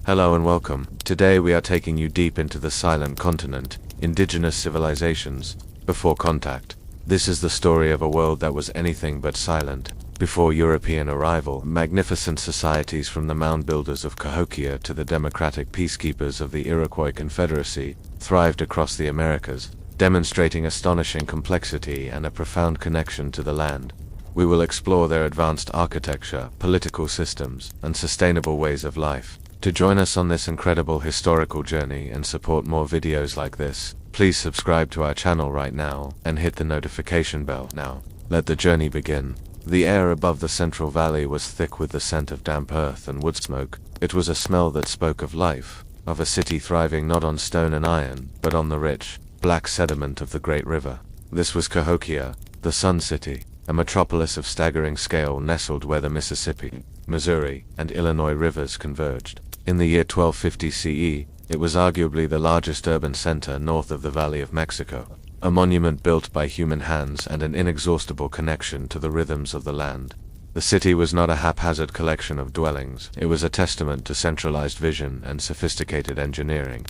Hello and welcome. Today we are taking you deep into the silent continent, indigenous civilizations, before contact. This is the story of a world that was anything but silent. Before European arrival, magnificent societies from the mound builders of Cahokia to the democratic peacekeepers of the Iroquois Confederacy thrived across the Americas, demonstrating astonishing complexity and a profound connection to the land. We will explore their advanced architecture, political systems, and sustainable ways of life. To join us on this incredible historical journey and support more videos like this, please subscribe to our channel right now and hit the notification bell now. Let the journey begin. The air above the Central Valley was thick with the scent of damp earth and wood smoke. It was a smell that spoke of life, of a city thriving not on stone and iron, but on the rich, black sediment of the Great River. This was Cahokia, the Sun City, a metropolis of staggering scale nestled where the Mississippi, Missouri, and Illinois rivers converged. In the year 1250 CE, it was arguably the largest urban center north of the Valley of Mexico, a monument built by human hands and an inexhaustible connection to the rhythms of the land. The city was not a haphazard collection of dwellings, it was a testament to centralized vision and sophisticated engineering.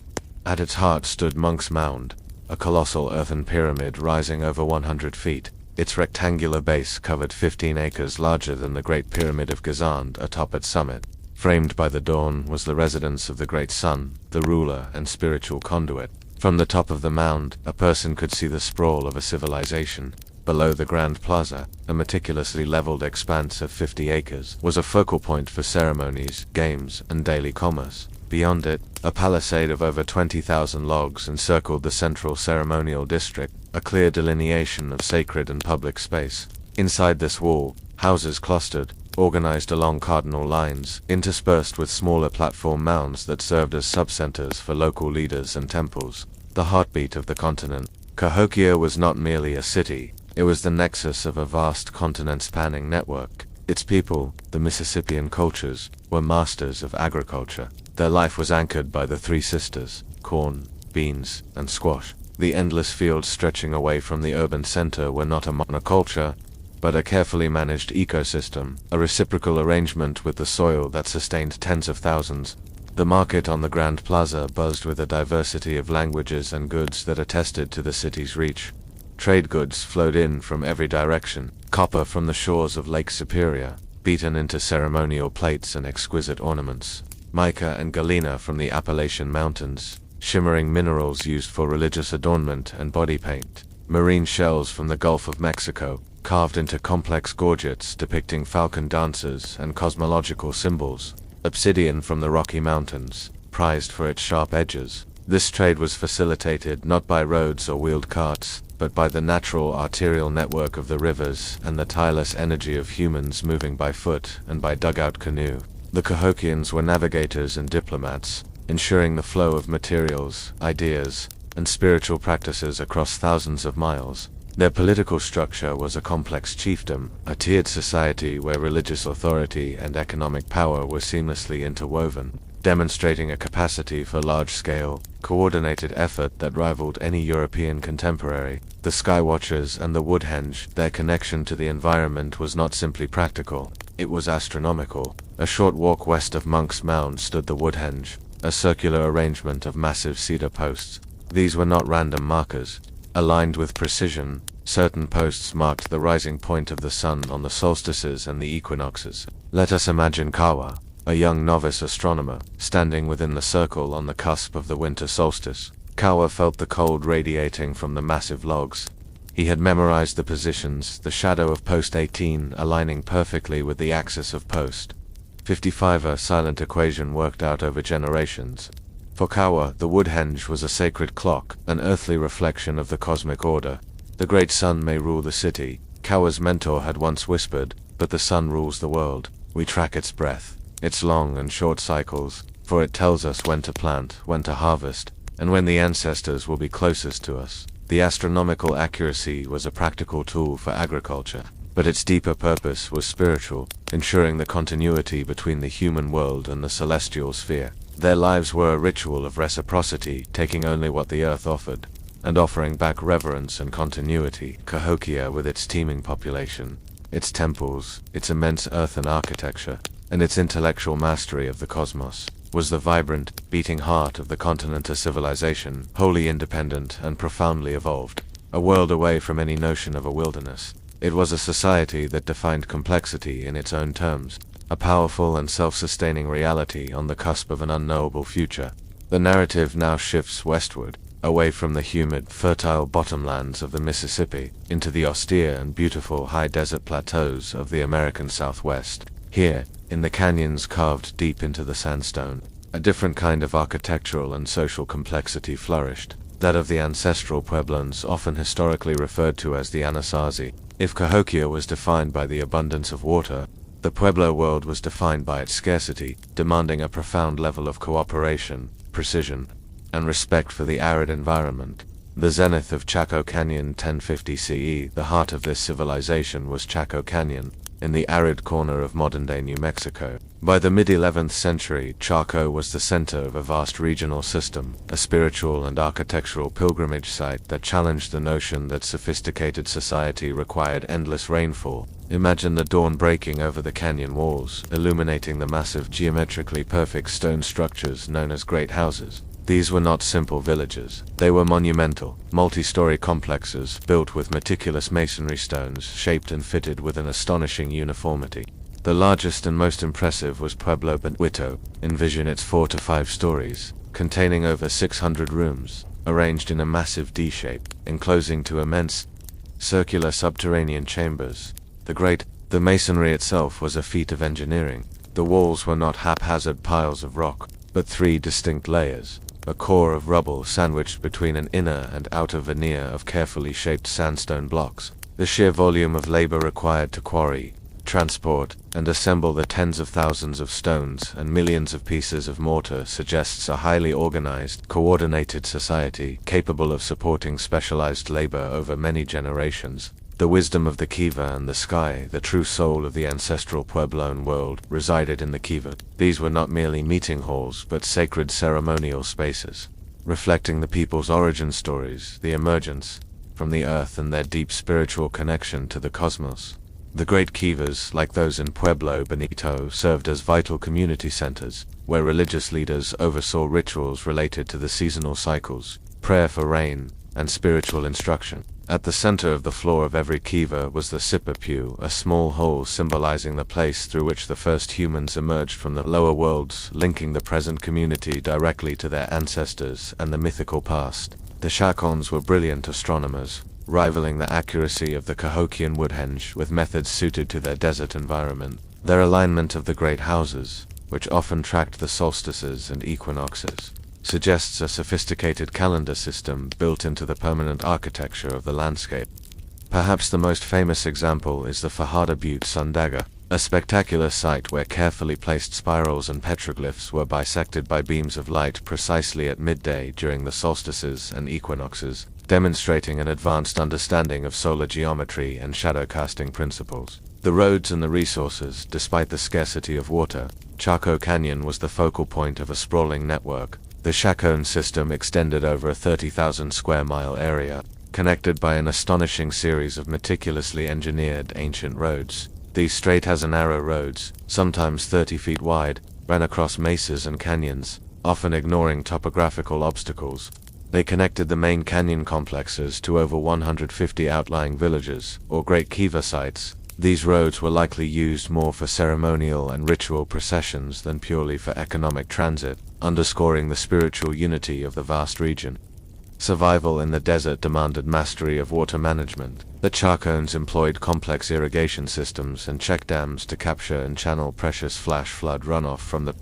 At its heart stood Monks Mound, a colossal earthen pyramid rising over 100 feet. Its rectangular base covered 15 acres larger than the Great Pyramid of Gizand atop its summit. Framed by the dawn was the residence of the Great Sun, the ruler and spiritual conduit. From the top of the mound, a person could see the sprawl of a civilization. Below the Grand Plaza, a meticulously leveled expanse of 50 acres, was a focal point for ceremonies, games, and daily commerce. Beyond it, a palisade of over 20,000 logs encircled the central ceremonial district, a clear delineation of sacred and public space. Inside this wall, houses clustered, organized along cardinal lines, interspersed with smaller platform mounds that served as subcenters for local leaders and temples. The heartbeat of the continent, Cahokia was not merely a city, it was the nexus of a vast continent-spanning network. Its people, the Mississippian cultures, were masters of agriculture. Their life was anchored by the three sisters, corn, beans, and squash. The endless fields stretching away from the urban center were not a monoculture, but a carefully managed ecosystem, a reciprocal arrangement with the soil that sustained tens of thousands. The market on the Grand Plaza buzzed with a diversity of languages and goods that attested to the city's reach. Trade goods flowed in from every direction, copper from the shores of Lake Superior, beaten into ceremonial plates and exquisite ornaments, mica and galena from the Appalachian Mountains, shimmering minerals used for religious adornment and body paint, marine shells from the Gulf of Mexico, carved into complex gorgets depicting falcon dances and cosmological symbols, obsidian from the Rocky Mountains, prized for its sharp edges. This trade was facilitated not by roads or wheeled carts, but by the natural arterial network of the rivers and the tireless energy of humans moving by foot and by dugout canoe. The Cahokians were navigators and diplomats, ensuring the flow of materials, ideas, and spiritual practices across thousands of miles. Their political structure was a complex chiefdom, a tiered society where religious authority and economic power were seamlessly interwoven, demonstrating a capacity for large-scale, coordinated effort that rivaled any European contemporary. The Skywatchers and the Woodhenge, their connection to the environment was not simply practical, it was astronomical. A short walk west of Monks Mound stood the Woodhenge, a circular arrangement of massive cedar posts. These were not random markers. Aligned with precision, certain posts marked the rising point of the sun on the solstices and the equinoxes. Let us imagine Kawa, a young novice astronomer, standing within the circle on the cusp of the winter solstice. Kawa felt the cold radiating from the massive logs. He had memorized the positions, the shadow of post 18 aligning perfectly with the axis of post 55, a silent equation worked out over generations. For Kawa, the Woodhenge was a sacred clock, an earthly reflection of the cosmic order. The great sun may rule the city, Kawa's mentor had once whispered, but the sun rules the world. We track its breath, its long and short cycles, for it tells us when to plant, when to harvest, and when the ancestors will be closest to us. The astronomical accuracy was a practical tool for agriculture, but its deeper purpose was spiritual, ensuring the continuity between the human world and the celestial sphere. Their lives were a ritual of reciprocity, taking only what the earth offered, and offering back reverence and continuity. Cahokia, with its teeming population, its temples, its immense earthen architecture, and its intellectual mastery of the cosmos, was the vibrant, beating heart of the continental civilization, wholly independent and profoundly evolved. A world away from any notion of a wilderness. It was a society that defined complexity in its own terms, a powerful and self-sustaining reality on the cusp of an unknowable future. The narrative now shifts westward, away from the humid, fertile bottomlands of the Mississippi, into the austere and beautiful high desert plateaus of the American Southwest. Here, in the canyons carved deep into the sandstone, a different kind of architectural and social complexity flourished, that of the ancestral Pueblans, often historically referred to as the Anasazi. If Cahokia was defined by the abundance of water, the Pueblo world was defined by its scarcity, demanding a profound level of cooperation, precision, and respect for the arid environment. The zenith of Chaco Canyon 1050 CE, the heart of this civilization was Chaco Canyon, in the arid corner of modern-day New Mexico. By the mid-11th century, Chaco was the center of a vast regional system, a spiritual and architectural pilgrimage site that challenged the notion that sophisticated society required endless rainfall. Imagine the dawn breaking over the canyon walls, illuminating the massive geometrically perfect stone structures known as great houses. These were not simple villages. They were monumental, multi-story complexes built with meticulous masonry stones shaped and fitted with an astonishing uniformity. The largest and most impressive was Pueblo Benito. Envision its 4 to 5 stories, containing over 600 rooms, arranged in a massive D shape, enclosing two immense, circular subterranean chambers. The masonry itself was a feat of engineering. The walls were not haphazard piles of rock, but 3 distinct layers. A core of rubble sandwiched between an inner and outer veneer of carefully shaped sandstone blocks. The sheer volume of labor required to quarry, transport, and assemble the tens of thousands of stones and millions of pieces of mortar suggests a highly organized, coordinated society capable of supporting specialized labor over many generations. The wisdom of the kiva and the sky, the true soul of the ancestral Puebloan world, resided in the kiva. These were not merely meeting halls, but sacred ceremonial spaces, reflecting the people's origin stories, the emergence from the earth and their deep spiritual connection to the cosmos. The great kivas, like those in Pueblo Benito, served as vital community centers, where religious leaders oversaw rituals related to the seasonal cycles, prayer for rain, and spiritual instruction. At the center of the floor of every kiva was the sipapu, a small hole symbolizing the place through which the first humans emerged from the lower worlds, linking the present community directly to their ancestors and the mythical past. The Chacons were brilliant astronomers, rivaling the accuracy of the Cahokian woodhenge with methods suited to their desert environment. Their alignment of the great houses, which often tracked the solstices and equinoxes, suggests a sophisticated calendar system built into the permanent architecture of the landscape. Perhaps the most famous example is the Fajardo Butte Sun Dagger, a spectacular site where carefully placed spirals and petroglyphs were bisected by beams of light precisely at midday during the solstices and equinoxes, demonstrating an advanced understanding of solar geometry and shadow casting principles. The roads and the resources, despite the scarcity of water, Chaco Canyon was the focal point of a sprawling network. The Chacon system extended over a 30,000 square mile area, connected by an astonishing series of meticulously engineered ancient roads. These straight as an arrow roads, sometimes 30 feet wide, ran across mesas and canyons, often ignoring topographical obstacles. They connected the main canyon complexes to over 150 outlying villages, or great kiva sites. These roads were likely used more for ceremonial and ritual processions than purely for economic transit, underscoring the spiritual unity of the vast region. Survival in the desert demanded mastery of water management. The Chacons employed complex irrigation systems and check dams to capture and channel precious flash flood runoff from the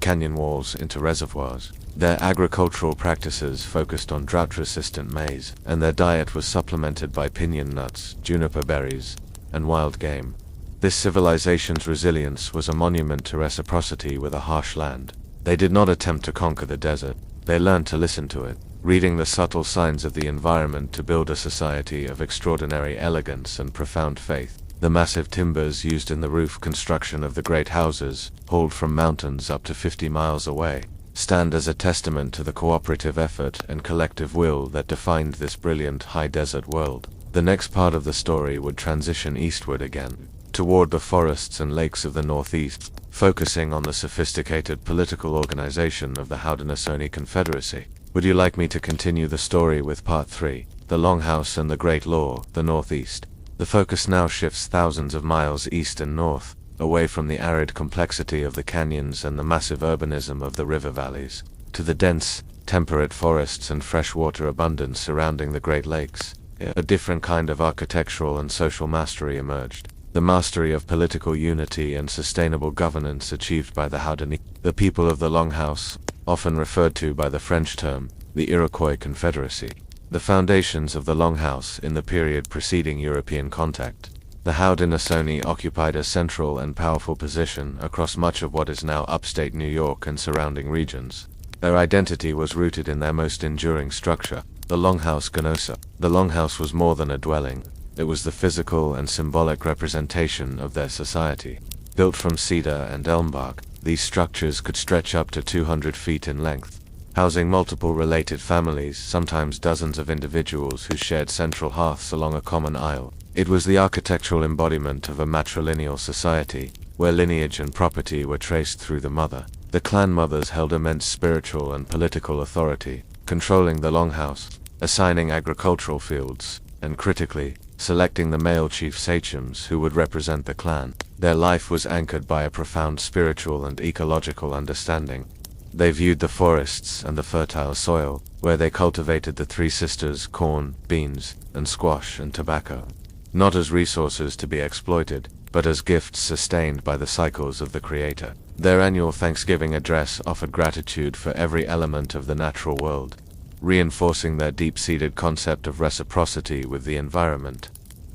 canyon walls into reservoirs. Their agricultural practices focused on drought-resistant maize, and their diet was supplemented by piñon nuts, juniper berries, and wild game. This civilization's resilience was a monument to reciprocity with a harsh land. They did not attempt to conquer the desert. They learned to listen to it, reading the subtle signs of the environment to build a society of extraordinary elegance and profound faith. The massive timbers used in the roof construction of the great houses, hauled from mountains up to 50 miles away, stand as a testament to the cooperative effort and collective will that defined this brilliant high desert world. The next part of the story would transition eastward again, toward the forests and lakes of the northeast, focusing on the sophisticated political organization of the Haudenosaunee Confederacy. Would you like me to continue the story with Part 3, the Longhouse and the Great Law, the Northeast? The focus now shifts thousands of miles east and north, away from the arid complexity of the canyons and the massive urbanism of the river valleys, to the dense, temperate forests and freshwater abundance surrounding the Great Lakes. A different kind of architectural and social mastery emerged. The mastery of political unity and sustainable governance achieved by the Haudenosaunee, the people of the Longhouse, often referred to by the French term, the Iroquois Confederacy. The foundations of the Longhouse in the period preceding European contact. The Haudenosaunee occupied a central and powerful position across much of what is now upstate New York and surrounding regions. Their identity was rooted in their most enduring structure, the Longhouse Ganosa. The Longhouse was more than a dwelling. It was the physical and symbolic representation of their society. Built from cedar and elm bark, these structures could stretch up to 200 feet in length, housing multiple related families, sometimes dozens of individuals who shared central hearths along a common aisle. It was the architectural embodiment of a matrilineal society, where lineage and property were traced through the mother. The clan mothers held immense spiritual and political authority, controlling the Longhouse, assigning agricultural fields, and critically, selecting the male chief sachems who would represent the clan. Their life was anchored by a profound spiritual and ecological understanding. They viewed the forests and the fertile soil, where they cultivated the three sisters, corn, beans, and squash and tobacco, not as resources to be exploited, but as gifts sustained by the cycles of the Creator. Their annual Thanksgiving address offered gratitude for every element of the natural world, reinforcing their deep-seated concept of reciprocity with the environment.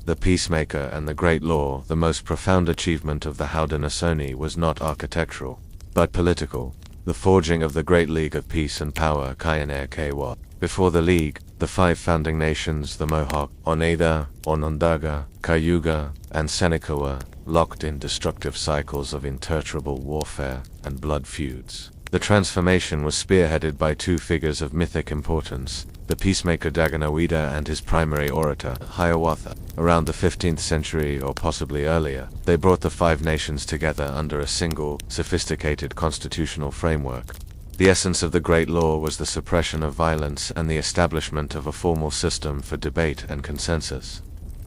The Peacemaker and the Great Law, the most profound achievement of the Haudenosaunee, was not architectural, but political. The forging of the Great League of Peace and Power, Kayanekewa. Before the League, the five founding nations, the Mohawk, Oneida, Onondaga, Cayuga, and Seneca, were locked in destructive cycles of interminable warfare and blood feuds. The transformation was spearheaded by two figures of mythic importance, the peacemaker Daganoweda and his primary orator, Hiawatha. Around the 15th century or possibly earlier, they brought the five nations together under a single, sophisticated constitutional framework. The essence of the Great Law was the suppression of violence and the establishment of a formal system for debate and consensus.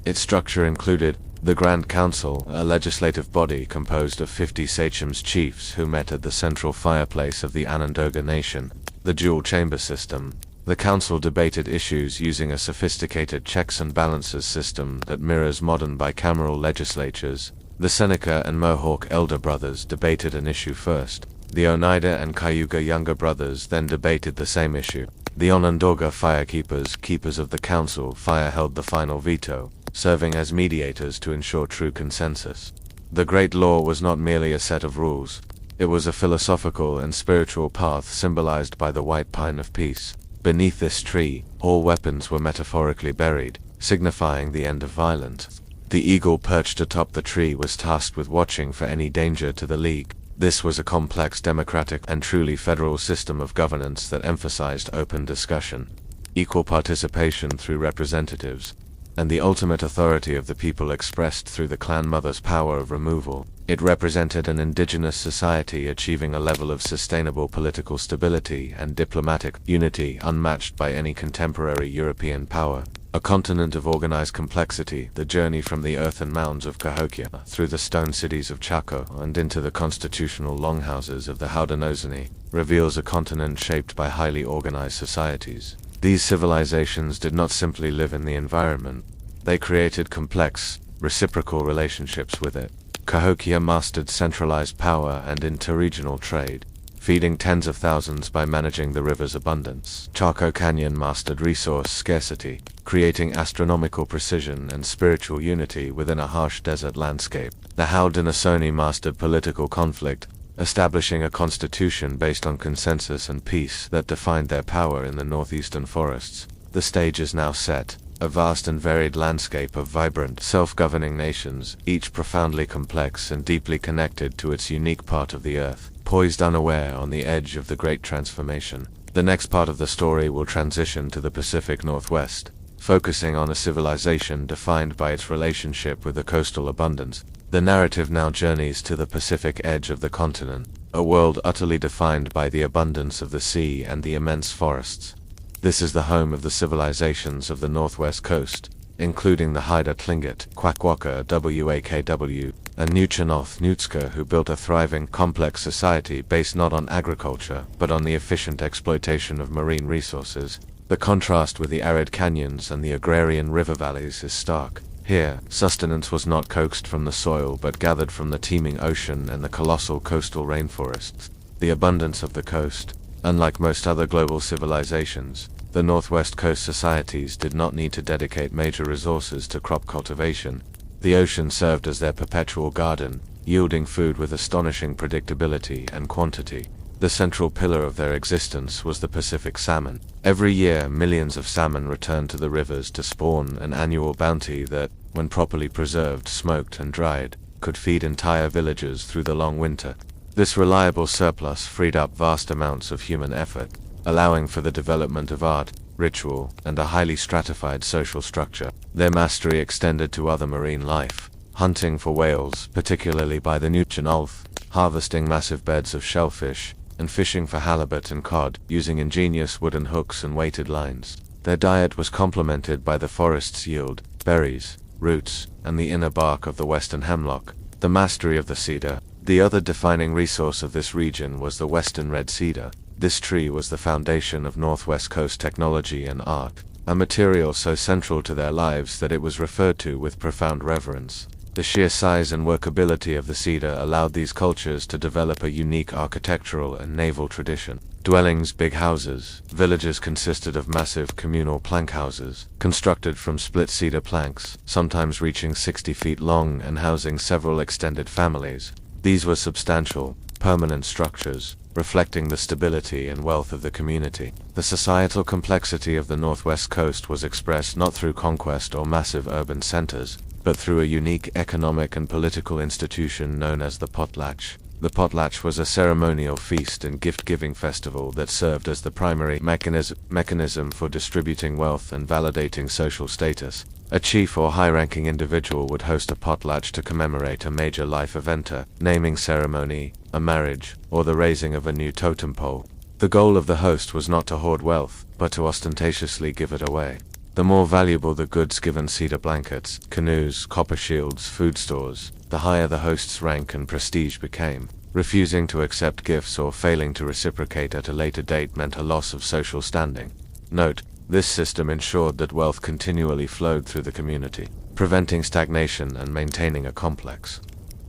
Its structure included the Grand Council, a legislative body composed of 50 sachems chiefs who met at the central fireplace of the Onondaga Nation, the dual chamber system. The council debated issues using a sophisticated checks and balances system that mirrors modern bicameral legislatures. The Seneca and Mohawk elder brothers debated an issue first. The Oneida and Cayuga younger brothers then debated the same issue. The Onondaga firekeepers, keepers of the council fire, held the final veto, serving as mediators to ensure true consensus. The Great Law was not merely a set of rules. It was a philosophical and spiritual path symbolized by the white pine of peace. Beneath this tree, all weapons were metaphorically buried, signifying the end of violence. The eagle perched atop the tree was tasked with watching for any danger to the League. This was a complex democratic and truly federal system of governance that emphasized open discussion, equal participation through representatives, and the ultimate authority of the people expressed through the clan mother's power of removal. It represented an indigenous society achieving a level of sustainable political stability and diplomatic unity unmatched by any contemporary European power. A continent of organized complexity, the journey from the earthen mounds of Cahokia through the stone cities of Chaco and into the constitutional longhouses of the Haudenosaunee, reveals a continent shaped by highly organized societies. These civilizations did not simply live in the environment. They created complex, reciprocal relationships with it. Cahokia mastered centralized power and interregional trade, feeding tens of thousands by managing the river's abundance. Chaco Canyon mastered resource scarcity, creating astronomical precision and spiritual unity within a harsh desert landscape. The Haudenosaunee mastered political conflict, establishing a constitution based on consensus and peace that defined their power in the northeastern forests. The stage is now set, a vast and varied landscape of vibrant, self-governing nations, each profoundly complex and deeply connected to its unique part of the earth, poised unaware on the edge of the great transformation. The next part of the story will transition to the Pacific Northwest, focusing on a civilization defined by its relationship with the coastal abundance. The narrative now journeys to the Pacific edge of the continent, a world utterly defined by the abundance of the sea and the immense forests. This is the home of the civilizations of the northwest coast, including the Haida Tlingit, Kwakwaka, Wakw, and Nuchanoth Nutska, who built a thriving, complex society based not on agriculture, but on the efficient exploitation of marine resources. The contrast with the arid canyons and the agrarian river valleys is stark. Here, sustenance was not coaxed from the soil but gathered from the teeming ocean and the colossal coastal rainforests. The abundance of the coast. Unlike most other global civilizations, the Northwest Coast societies did not need to dedicate major resources to crop cultivation. The ocean served as their perpetual garden, yielding food with astonishing predictability and quantity. The central pillar of their existence was the Pacific salmon. Every year, millions of salmon returned to the rivers to spawn, an annual bounty that, when properly preserved, smoked, and dried, could feed entire villages through the long winter. This reliable surplus freed up vast amounts of human effort, allowing for the development of art, ritual, and a highly stratified social structure. Their mastery extended to other marine life, hunting for whales, particularly by the Nuchanoth, harvesting massive beds of shellfish, and fishing for halibut and cod, using ingenious wooden hooks and weighted lines. Their diet was complemented by the forest's yield, berries, roots, and the inner bark of the western hemlock. The mastery of the cedar. The other defining resource of this region was the western red cedar. This tree was the foundation of Northwest Coast technology and art, a material so central to their lives that it was referred to with profound reverence. The sheer size and workability of the cedar allowed these cultures to develop a unique architectural and naval tradition. Dwellings, big houses. Villages consisted of massive communal plank houses, constructed from split cedar planks, sometimes reaching 60 feet long and housing several extended families. These were substantial, permanent structures, reflecting the stability and wealth of the community. The societal complexity of the Northwest Coast was expressed not through conquest or massive urban centers, but through a unique economic and political institution known as the potlatch. The potlatch was a ceremonial feast and gift-giving festival that served as the primary mechanism for distributing wealth and validating social status. A chief or high-ranking individual would host a potlatch to commemorate a major life event, a naming ceremony, a marriage, or the raising of a new totem pole. The goal of the host was not to hoard wealth, but to ostentatiously give it away. The more valuable the goods given, cedar blankets, canoes, copper shields, food stores, the higher the host's rank and prestige became. Refusing to accept gifts or failing to reciprocate at a later date meant a loss of social standing. Note, this system ensured that wealth continually flowed through the community, preventing stagnation and maintaining a complex,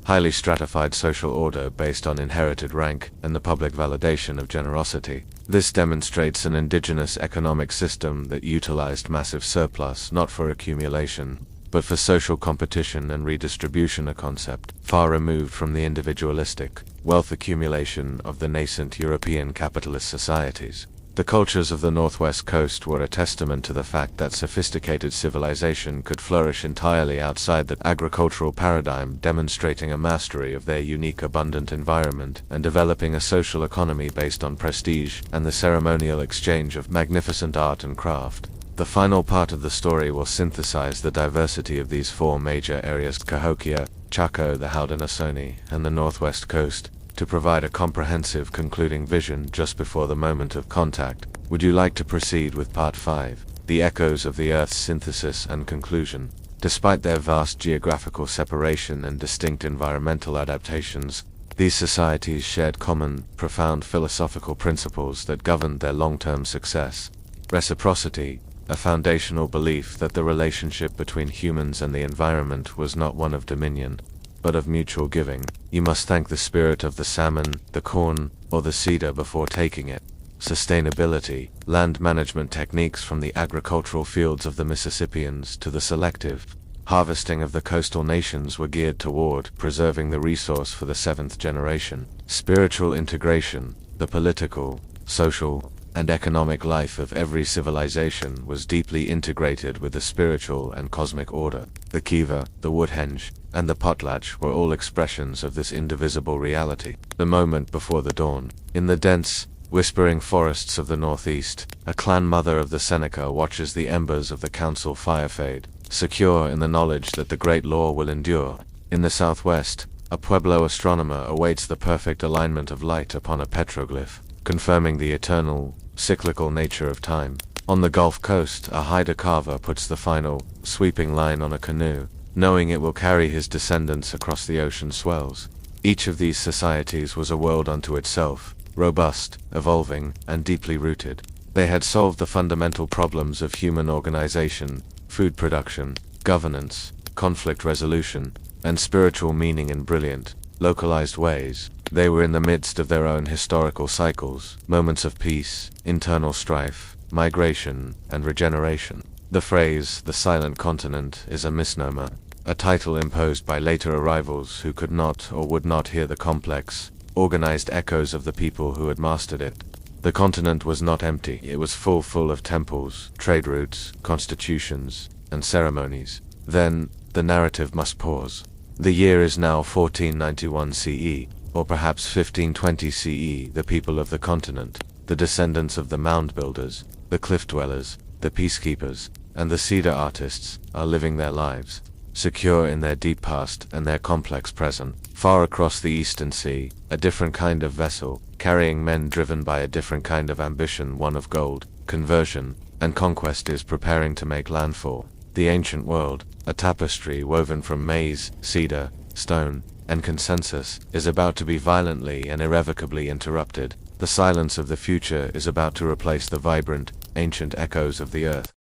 highly stratified social order based on inherited rank and the public validation of generosity. This demonstrates an indigenous economic system that utilized massive surplus not for accumulation, but for social competition and redistribution, a concept far removed from the individualistic wealth accumulation of the nascent European capitalist societies. The cultures of the Northwest Coast were a testament to the fact that sophisticated civilization could flourish entirely outside the agricultural paradigm, demonstrating a mastery of their unique abundant environment and developing a social economy based on prestige and the ceremonial exchange of magnificent art and craft. The final part of the story will synthesize the diversity of these four major areas: Cahokia, Chaco, the Haudenosaunee, and the Northwest Coast, to provide a comprehensive concluding vision just before the moment of contact. Would you like to proceed with Part 5, the echoes of the Earth's synthesis and conclusion? Despite their vast geographical separation and distinct environmental adaptations, these societies shared common, profound philosophical principles that governed their long-term success. Reciprocity, a foundational belief that the relationship between humans and the environment was not one of dominion, but of mutual giving. You must thank the spirit of the salmon, the corn, or the cedar before taking it. Sustainability, land management techniques from the agricultural fields of the Mississippians to the selective harvesting of the coastal nations were geared toward preserving the resource for the seventh generation. Spiritual integration, the political, social, and economic life of every civilization was deeply integrated with the spiritual and cosmic order. The kiva, the woodhenge, and the potlatch were all expressions of this indivisible reality. The moment before the dawn. In the dense, whispering forests of the northeast, a clan mother of the Seneca watches the embers of the council fire fade, secure in the knowledge that the great law will endure. In the southwest, a Pueblo astronomer awaits the perfect alignment of light upon a petroglyph, confirming the eternal, cyclical nature of time. On the Gulf Coast, a Haida carver puts the final, sweeping line on a canoe, knowing it will carry his descendants across the ocean swells. Each of these societies was a world unto itself, robust, evolving, and deeply rooted. They had solved the fundamental problems of human organization, food production, governance, conflict resolution, and spiritual meaning in brilliant, localized ways. They were in the midst of their own historical cycles, moments of peace, internal strife, migration, and regeneration. The phrase, the silent continent, is a misnomer, a title imposed by later arrivals who could not or would not hear the complex, organized echoes of the people who had mastered it. The continent was not empty, it was full of temples, trade routes, constitutions, and ceremonies. Then, the narrative must pause. The year is now 1491 CE, or perhaps 1520 CE. The people of the continent, the descendants of the mound builders, the cliff dwellers, the peacekeepers, and the cedar artists, are living their lives, secure in their deep past and their complex present. Far across the eastern sea, a different kind of vessel, carrying men driven by a different kind of ambition, one of gold, conversion, and conquest, is preparing to make landfall. The ancient world, a tapestry woven from maize, cedar, stone, and consensus, is about to be violently and irrevocably interrupted. The silence of the future is about to replace the vibrant, ancient echoes of the earth.